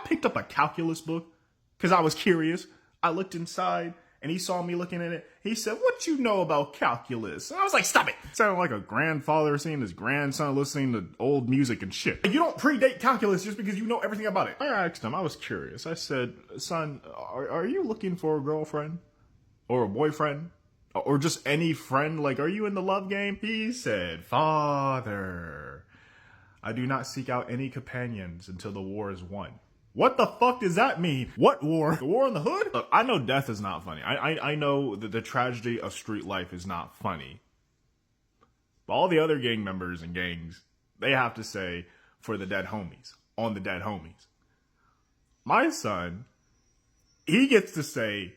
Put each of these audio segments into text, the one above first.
picked up a calculus book because I was curious. I looked inside and he saw me looking at it. He said, "What you know about calculus?" And I was like, "Stop it." It sounded like a grandfather seeing his grandson listening to old music and shit. You don't predate calculus just because you know everything about it. I asked him, I was curious. I said, "Son, are you looking for a girlfriend? Or a boyfriend? Or just any friend? Like, are you in the love game?" He said, "Father, I do not seek out any companions until the war is won." What the fuck does that mean? What war? The war in the hood? Look, I know death is not funny. I know that the tragedy of street life is not funny. But all the other gang members and gangs, they have to say, "For the dead homies," on the dead homies. My son, he gets to say,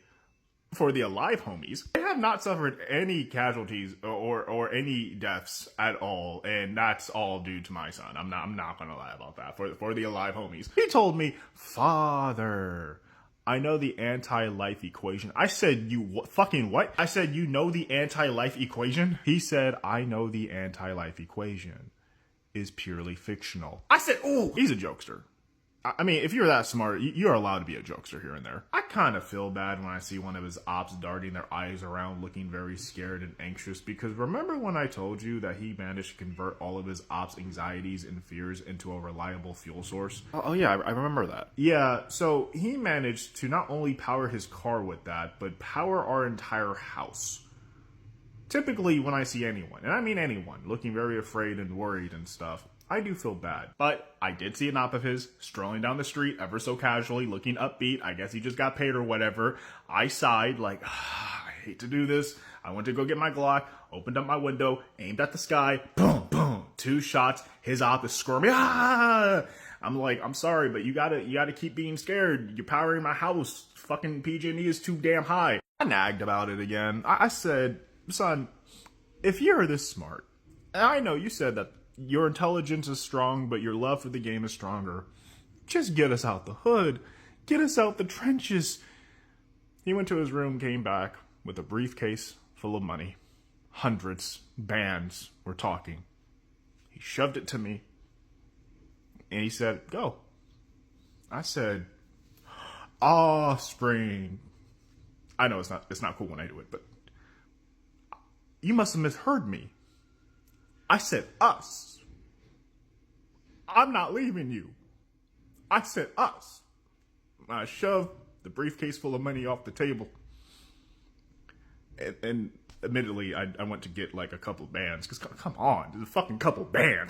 "For the alive homies." I have not suffered any casualties or any deaths at all, and that's all due to my son. I'm not gonna lie about that. For the alive homies. He told me, "Father, I know the anti-life equation." I said, "You fucking what?" I said, "You know the anti-life equation?" He said, "I know the anti-life equation is purely fictional." I said, "Ooh, he's a jokester." I mean, if you're that smart, you're allowed to be a jokester here and there. I kind of feel bad when I see one of his ops darting their eyes around looking very scared and anxious, because remember when I told you that he managed to convert all of his ops' anxieties and fears into a reliable fuel source? Oh yeah, I remember that. Yeah, so he managed to not only power his car with that, but power our entire house. Typically, when I see anyone, and I mean anyone, looking very afraid and worried and stuff, I do feel bad. But I did see an op of his strolling down the street ever so casually, looking upbeat. I guess he just got paid or whatever. I sighed like, I hate to do this. I went to go get my Glock, opened up my window, aimed at the sky, boom, boom, 2 shots. His op is squirming. Ah! I'm like, "I'm sorry, but you gotta keep being scared. You're powering my house. Fucking PG&E is too damn high." I nagged about it again. I said, "Son, if you're this smart, and I know you said that your intelligence is strong, but your love for the game is stronger, just get us out the hood. Get us out the trenches." He went to his room, came back with a briefcase full of money. Hundreds, bands, we're talking. He shoved it to me, and he said, "Go." I said, "Offspring." I know it's not cool when I do it, but you must have misheard me. I said us. I'm not leaving you. I said us. I shoved the briefcase full of money off the table. And admittedly, I went to get like a couple bands. Because come on, there's a fucking couple bands.